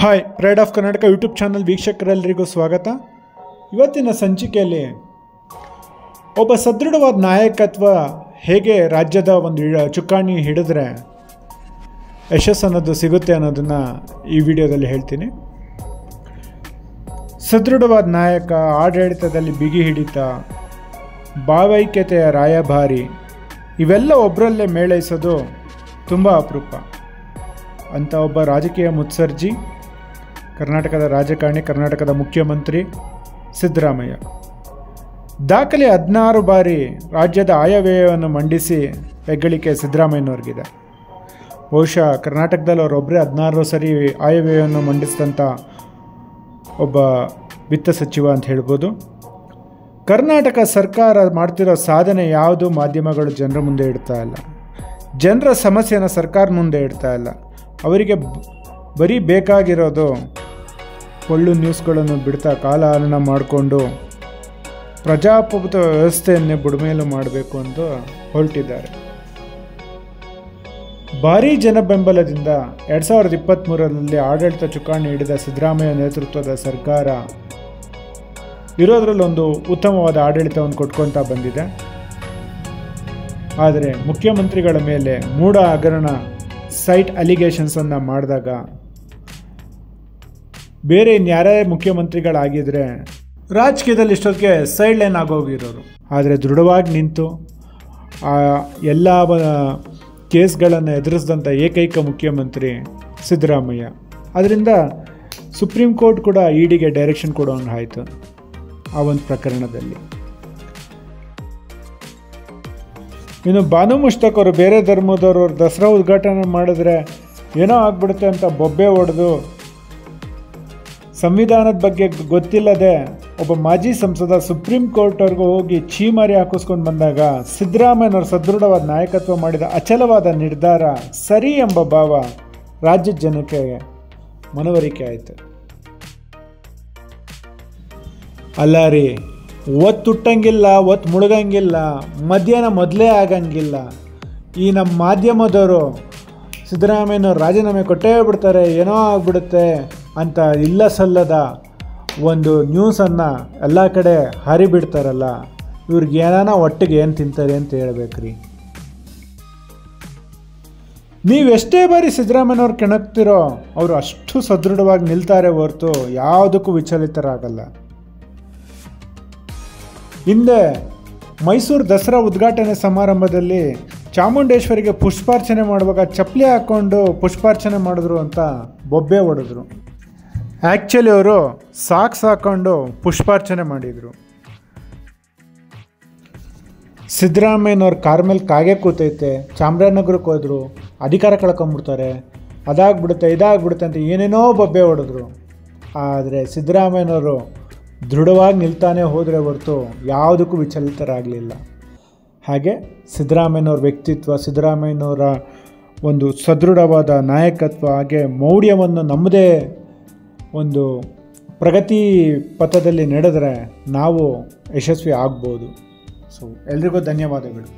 Hi, pride of Karnataka YouTube channel ವೀಕ್ಷಕರೆಲ್ಲರಿಗೂ ಸ್ವಾಗತ. ಇವತ್ತಿನ ಸಂಚಿಕೆಯಲ್ಲಿ ಒಬ್ಬ ಸದೃಢವಾದ ನಾಯಕತ್ವ ಹೇಗೆ ರಾಜ್ಯದ ಒಂದು ಚುಕ್ಕಾಣಿ ಹಿಡಿದ್ರೆ ಯಶಸ್ಸು ಅನ್ನೋದು ಸಿಗುತ್ತೆ ಅನ್ನೋದನ್ನು ಈ ವಿಡಿಯೋದಲ್ಲಿ ಹೇಳ್ತೀನಿ. ಸದೃಢವಾದ ನಾಯಕ, ಆಡಳಿತದಲ್ಲಿ ಬಿಗಿ ಹಿಡಿತ, ಭಾವೈಕ್ಯತೆಯ ರಾಯಭಾರಿ ಇವೆಲ್ಲ ಒಬ್ಬರಲ್ಲೇ ಮೇಳೈಸೋದು ತುಂಬ ಅಪರೂಪ. ಅಂಥ ಒಬ್ಬ ರಾಜಕೀಯ ಮುತ್ಸರ್ಜಿ, ಕರ್ನಾಟಕದ ರಾಜಕಾರಣಿ, ಕರ್ನಾಟಕದ ಮುಖ್ಯಮಂತ್ರಿ ಸಿದ್ದರಾಮಯ್ಯ. ದಾಖಲೆ 16 ಬಾರಿ ರಾಜ್ಯದ ಆಯವ್ಯಯವನ್ನು ಮಂಡಿಸಿ ಹೆಗ್ಗಳಿಕೆ ಸಿದ್ದರಾಮಯ್ಯನವ್ರಿಗಿದೆ. ಬಹುಶಃ ಕರ್ನಾಟಕದಲ್ಲಿ ಅವರೊಬ್ಬರೇ 16 ಸರಿ ಆಯವ್ಯಯವನ್ನು ಮಂಡಿಸಿದಂಥ ಒಬ್ಬ ವಿತ್ತ ಸಚಿವ ಅಂತ ಹೇಳ್ಬೋದು. ಕರ್ನಾಟಕ ಸರ್ಕಾರ ಮಾಡ್ತಿರೋ ಸಾಧನೆ ಯಾವುದು ಮಾಧ್ಯಮಗಳು ಜನರ ಮುಂದೆ ಇಡ್ತಾ ಇಲ್ಲ. ಜನರ ಸಮಸ್ಯೆನ ಸರ್ಕಾರ ಮುಂದೆ ಇಡ್ತಾ ಇಲ್ಲ. ಅವರಿಗೆ ಬರೀ ಬೇಕಾಗಿರೋದು ಒಳ್ಳು ನ್ಯೂಸ್ಗಳನ್ನು ಬಿಡ್ತಾ ಕಾಲಹರಣ ಮಾಡಿಕೊಂಡು ಪ್ರಜಾಪ್ರಭುತ್ವ ವ್ಯವಸ್ಥೆಯನ್ನೇ ಬುಡಮೇಲು ಮಾಡಬೇಕು ಅಂತ ಹೊರಟಿದ್ದಾರೆ. ಭಾರೀ ಜನ ಬೆಂಬಲದಿಂದ 2023ರಲ್ಲಿ ಆಡಳಿತ ಚುಕ್ಕಾಣಿ ಹಿಡಿದ ಸಿದ್ದರಾಮಯ್ಯ ನೇತೃತ್ವದ ಸರ್ಕಾರ ಇರೋದ್ರಲ್ಲೊಂದು ಉತ್ತಮವಾದ ಆಡಳಿತವನ್ನು ಕೊಟ್ಕೊತಾ ಬಂದಿದೆ. ಆದರೆ ಮುಖ್ಯಮಂತ್ರಿಗಳ ಮೇಲೆ ಮೂಢ ಹಗರಣ ಸೈಟ್ ಅಲಿಗೇಷನ್ಸನ್ನು ಮಾಡಿದಾಗ ಬೇರೆ ಇನ್ಯಾರೇ ಮುಖ್ಯಮಂತ್ರಿಗಳಾಗಿದ್ದರೆ ರಾಜಕೀಯದಲ್ಲಿ ಇಷ್ಟೊತ್ತಿಗೆ ಸೈಡ್ ಲೈನ್ ಆಗೋಗಿರೋರು. ಆದರೆ ದೃಢವಾಗಿ ನಿಂತು ಆ ಎಲ್ಲ ಕೇಸ್ಗಳನ್ನು ಎದುರಿಸಿದಂಥ ಏಕೈಕ ಮುಖ್ಯಮಂತ್ರಿ ಸಿದ್ದರಾಮಯ್ಯ. ಅದರಿಂದ ಸುಪ್ರೀಂ ಕೋರ್ಟ್ ಕೂಡ ಇಡಿಗೆ ಡೈರೆಕ್ಷನ್ ಕೊಡೋಂಗೆ ಆಯಿತು ಆ ಒಂದು ಪ್ರಕರಣದಲ್ಲಿ. ಇನ್ನು ಬಾನು ಮುಷ್ತಾಕ್ ಅವರು ಬೇರೆ ಧರ್ಮದವರು ದಸರಾ ಉದ್ಘಾಟನೆ ಮಾಡಿದ್ರೆ ಏನೋ ಆಗ್ಬಿಡುತ್ತೆ ಅಂತ ಬೊಬ್ಬೆ ಹೊಡೆದು ಸಂವಿಧಾನದ ಬಗ್ಗೆ ಗೊತ್ತಿಲ್ಲದೆ ಒಬ್ಬ ಮಾಜಿ ಸಂಸದ ಸುಪ್ರೀಂ ಕೋರ್ಟ್ವರೆಗೂ ಹೋಗಿ ಛೀಮಾರಿ ಹಾಕಿಸ್ಕೊಂಡು ಬಂದಾಗ ಸಿದ್ದರಾಮಯ್ಯನವರು ಸದೃಢವಾದ ನಾಯಕತ್ವ ಮಾಡಿದ ಅಚಲವಾದ ನಿರ್ಧಾರ ಸರಿ ಎಂಬ ಭಾವ ರಾಜ್ಯದ ಜನಕ್ಕೆ ಮನವರಿಕೆ ಆಯಿತು. ಅಲ್ಲ ರೀ, ಒತ್ತುಟ್ಟಂಗಿಲ್ಲ, ಒತ್ತು ಮುಳುಗಂಗಿಲ್ಲ, ಮಧ್ಯಾಹ್ನ ಮೊದಲೇ ಆಗಂಗಿಲ್ಲ. ಈ ನಮ್ಮ ಮಾಧ್ಯಮದವರು ಸಿದ್ದರಾಮಯ್ಯನವ್ರು ರಾಜೀನಾಮೆ ಕೊಟ್ಟೇ ಬಿಡ್ತಾರೆ, ಏನೋ ಆಗ್ಬಿಡುತ್ತೆ ಅಂತ ಇಲ್ಲ ಸಲ್ಲದ ಒಂದು ನ್ಯೂಸನ್ನು ಎಲ್ಲ ಕಡೆ ಹರಿಬಿಡ್ತಾರಲ್ಲ, ಇವ್ರಿಗೆ ಏನಾನ ಒಟ್ಟಿಗೆ ಏನು ತಿಂತಾರೆ ಅಂತ ಹೇಳ್ಬೇಕ್ರಿ. ನೀವೆಷ್ಟೇ ಬಾರಿ ಸಿದ್ದರಾಮಯ್ಯನವ್ರು ಕೆಣಕ್ತಿರೋ ಅವರು ಅಷ್ಟು ಸದೃಢವಾಗಿ ನಿಲ್ತಾರೆ ಹೊರತು ಯಾವುದಕ್ಕೂ ವಿಚಲಿತರಾಗಲ್ಲ. ಹಿಂದೆ ಮೈಸೂರು ದಸರಾ ಉದ್ಘಾಟನೆ ಸಮಾರಂಭದಲ್ಲಿ ಚಾಮುಂಡೇಶ್ವರಿಗೆ ಪುಷ್ಪಾರ್ಚನೆ ಮಾಡುವಾಗ ಚಪ್ಪಲಿ ಹಾಕ್ಕೊಂಡು ಪುಷ್ಪಾರ್ಚನೆ ಮಾಡಿದ್ರು ಅಂತ ಬೊಬ್ಬೆ ಹೊಡೆದ್ರು. ಆ್ಯಕ್ಚುಲಿ ಅವರು ಸಾಕ್ಸ್ ಹಾಕ್ಕೊಂಡು ಪುಷ್ಪಾರ್ಚನೆ ಮಾಡಿದರು. ಸಿದ್ದರಾಮಯ್ಯನವ್ರ ಕಾರ್ ಮೇಲೆ ಕಾಗೆ ಕೂತೈತೆ, ಚಾಮರಾಜನಗರಕ್ಕೆ ಹೋದರು, ಅಧಿಕಾರ ಕಳ್ಕೊಂಬಿಡ್ತಾರೆ, ಅದಾಗ್ಬಿಡುತ್ತೆ ಇದಾಗ್ಬಿಡುತ್ತೆ ಅಂತ ಏನೇನೋ ಬೊಬ್ಬೆ ಹೊಡೆದ್ರು. ಆದರೆ ಸಿದ್ದರಾಮಯ್ಯನವರು ದೃಢವಾಗಿ ನಿಲ್ತಾನೆ ಹೋದರೆ ಹೊರತು ಯಾವುದಕ್ಕೂ ವಿಚಲಿತರಾಗಲಿಲ್ಲ. ಹಾಗೆ ಸಿದ್ದರಾಮಯ್ಯನವ್ರ ವ್ಯಕ್ತಿತ್ವ, ಸಿದ್ದರಾಮಯ್ಯನವರ ಒಂದು ಸದೃಢವಾದ ನಾಯಕತ್ವ, ಹಾಗೆ ಮೌಢ್ಯವನ್ನು ನಮ್ಮದೇ ಒಂದು ಪ್ರಗತಿ ಪಥದಲ್ಲಿ ನಡೆದರೆ ನಾವು ಯಶಸ್ವಿ ಆಗ್ಬೋದು. ಸೊ ಎಲ್ರಿಗೂ ಧನ್ಯವಾದಗಳು.